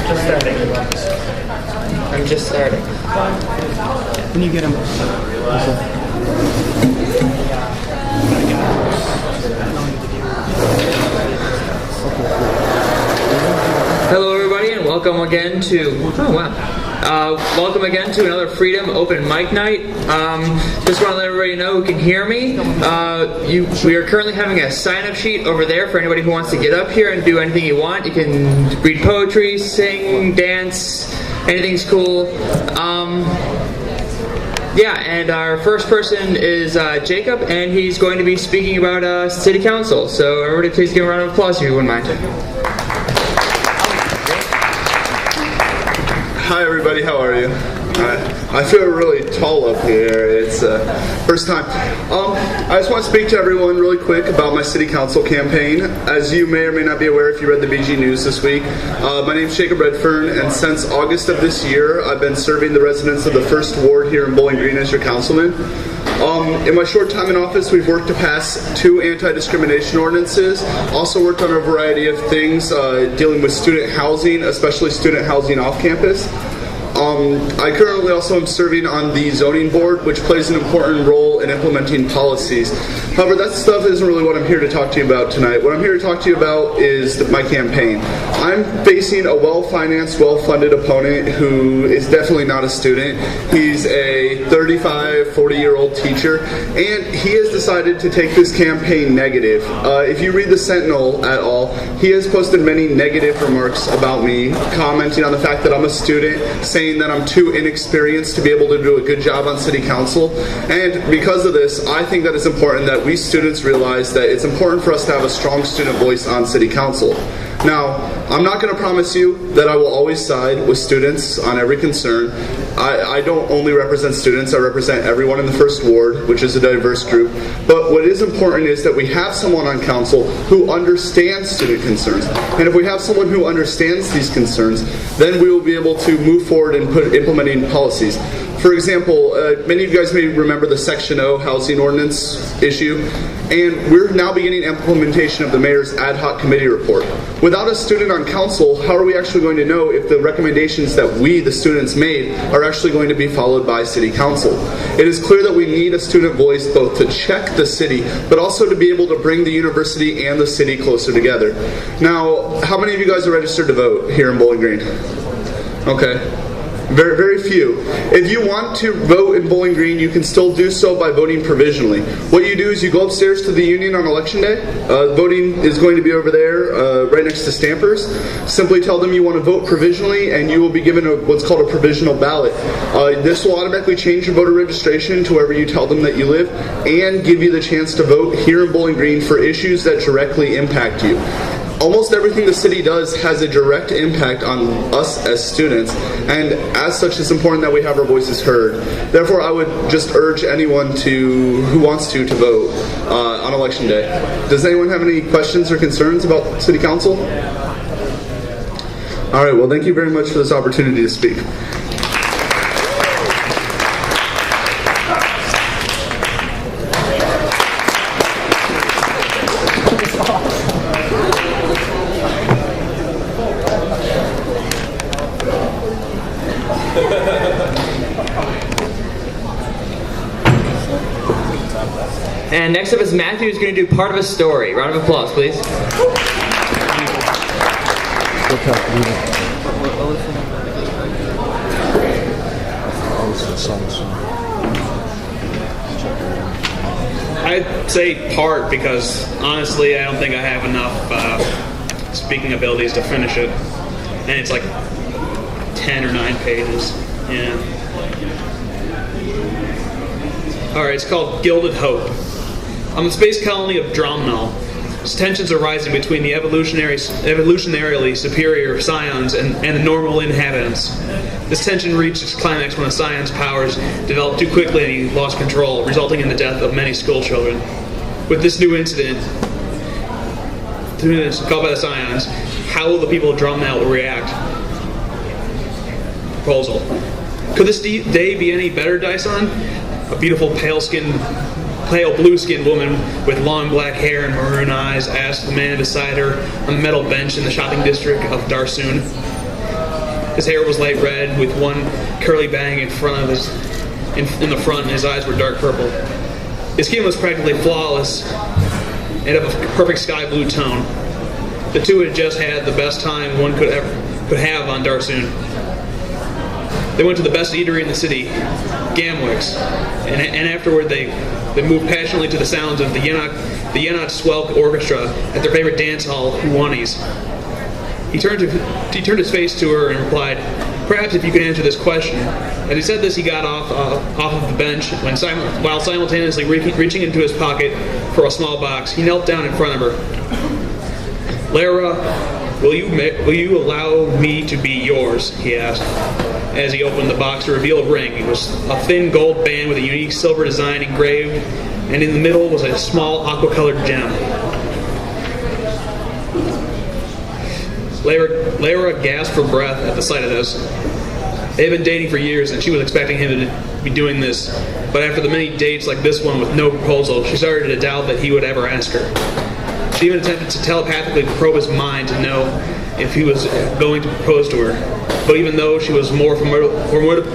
I'm just starting. Can you get him? Hello, everybody, and welcome again to welcome again to another Freedom Open Mic Night. Just want to let everybody know who can hear me. We are currently having a sign-up sheet over there for anybody who wants to get up here and do anything you want. You can read poetry, sing, dance, anything's cool. And our first person is Jacob, and he's going to be speaking about City Council. So everybody please give a round of applause if you wouldn't mind. Hi everybody, how are you? I feel really tall up here. It's first time. I just want to speak to everyone really quick about my city council campaign. As you may or may not be aware if you read the BG News this week, my name's Jacob Redfern, and since August of this year, I've been serving the residents of the 1st Ward here in Bowling Green as your councilman. In my short time in office, we've worked to pass 2 anti-discrimination ordinances, also worked on a variety of things dealing with student housing, especially student housing off campus. I currently also am serving on the zoning board, which plays an important role in implementing policies. However, that stuff isn't really what I'm here to talk to you about tonight. What I'm here to talk to you about is my campaign. I'm facing a well-financed, well-funded opponent who is definitely not a student. He's a 35, 40-year-old teacher, and he has decided to take this campaign negative. If you read the Sentinel at all, he has posted many negative remarks about me, commenting on the fact that I'm a student, saying that I'm too inexperienced to be able to do a good job on city council. And because of this, I think that it's important that we students realize that it's important for us to have a strong student voice on city council. Now, I'm not going to promise you that I will always side with students on every concern. I don't only represent students, I represent everyone in the 1st Ward, which is a diverse group. But what is important is that we have someone on council who understands student concerns. And if we have someone who understands these concerns, then we will be able to move forward and implementing policies. For example, many of you guys may remember the Section O housing ordinance issue, and we're now beginning implementation of the mayor's ad hoc committee report. Without a student on council, how are we actually going to know if the recommendations that we, the students, made are actually going to be followed by city council? It is clear that we need a student voice both to check the city, but also to be able to bring the university and the city closer together. Now, how many of you guys are registered to vote here in Bowling Green? Okay. Very, very few. If you want to vote in Bowling Green, you can still do so by voting provisionally. What you do is you go upstairs to the Union on election day. Voting is going to be over there right next to Stampers. Simply tell them you want to vote provisionally, and you will be given what's called a provisional ballot. This will automatically change your voter registration to wherever you tell them that you live, and give you the chance to vote here in Bowling Green for issues that directly impact you. Almost everything the city does has a direct impact on us as students, and as such it's important that we have our voices heard. Therefore, I would just urge anyone who wants to vote on election day. Does anyone have any questions or concerns about city council? Alright, well thank you very much for this opportunity to speak. And next up is Matthew, who's going to do part of a story. Round of applause, please. I'd say part because honestly I don't think I have enough speaking abilities to finish it. And it's like 10 or 9 pages. Yeah. Alright, it's called Gilded Hope. On the space colony of Dromnall, tensions are rising between the evolutionarily superior scions and the normal inhabitants. This tension reached its climax when the scion's powers developed too quickly and he lost control, resulting in the death of many school children. With this new incident, called by the scions, how will the people of Dromnall react? Proposal. Could this day be any better, Dyson? A beautiful pale blue-skinned woman with long black hair and maroon eyes asked the man beside her on the metal bench in the shopping district of Darsoon. His hair was light red with one curly bang in front of in the front, and his eyes were dark purple. His skin was practically flawless and of a perfect sky blue tone. The two had just had the best time one could have on Darsoon. They went to the best eatery in the city, Gamwick's, and afterward they moved passionately to the sounds of the Yenot Swelk Orchestra at their favorite dance hall, Huani's. He turned his face to her and replied, "Perhaps if you can answer this question." As he said this, he got off of the bench while simultaneously reaching into his pocket for a small box. He knelt down in front of her. "Lara, will you allow me to be yours?" he asked. As he opened the box to reveal a ring, it was a thin gold band with a unique silver design engraved, and in the middle was a small aqua-colored gem. Lara gasped for breath at the sight of this. They had been dating for years, and she was expecting him to be doing this, but after the many dates like this one with no proposal, she started to doubt that he would ever ask her. She even attempted to telepathically probe his mind to know if he was going to propose to her. But even though she was more formidable,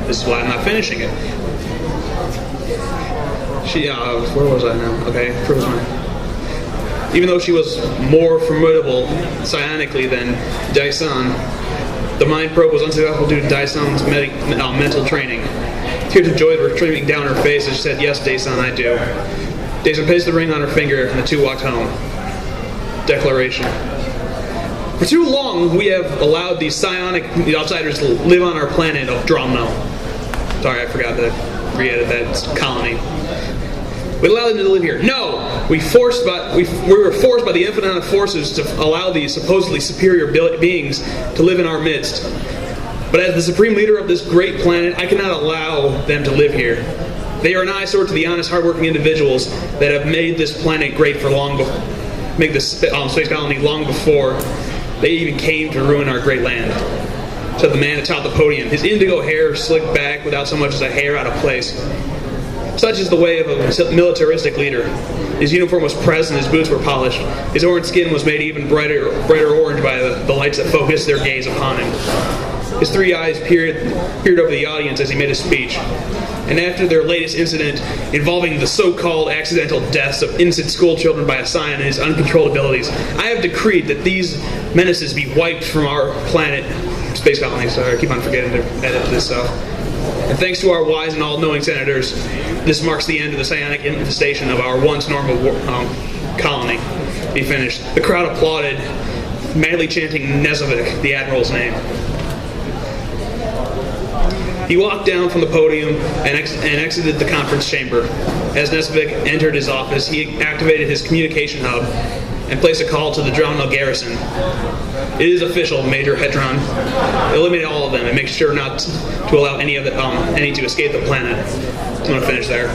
this is why I'm not finishing it. Where was I now? Okay, where was mine? Even though she was more formidable psionically than Dyson, the mind probe was unsuccessful due to Dyson's mental training. Tears of joy were streaming down her face as she said, "Yes, Dyson, I do." Dyson placed the ring on her finger, and the two walked home. Declaration. For too long, we have allowed these psionic outsiders to live on our planet of Dromno. Sorry, I forgot to re-edit that colony. We allowed them to live here. No! We were forced by the infinite amount of forces to allow these supposedly superior beings to live in our midst. But as the supreme leader of this great planet, I cannot allow them to live here. They are an eyesore to the honest, hardworking individuals that have made this planet great for make this space colony long before they even came to ruin our great land," said the man atop the podium, his indigo hair slicked back without so much as a hair out of place. Such is the way of a militaristic leader. His uniform was pressed and his boots were polished. His orange skin was made even brighter orange by the lights that focused their gaze upon him. His three eyes peered over the audience as he made his speech. And after their latest incident involving the so-called accidental deaths of innocent school children by a scion and his uncontrolled abilities, I have decreed that these menaces be wiped from our planet. Space colony, sorry, I keep on forgetting to edit this stuff. And thanks to our wise and all-knowing senators, this marks the end of the psionic infestation of our once normal colony. He finished. The crowd applauded, madly chanting Nezavik, the Admiral's name. He walked down from the podium and exited the conference chamber. As Nezavik entered his office, he activated his communication hub and placed a call to the Dromno garrison. "It is official, Major Hedron. Eliminate all of them and make sure not to allow any to escape the planet." I'm going to finish there.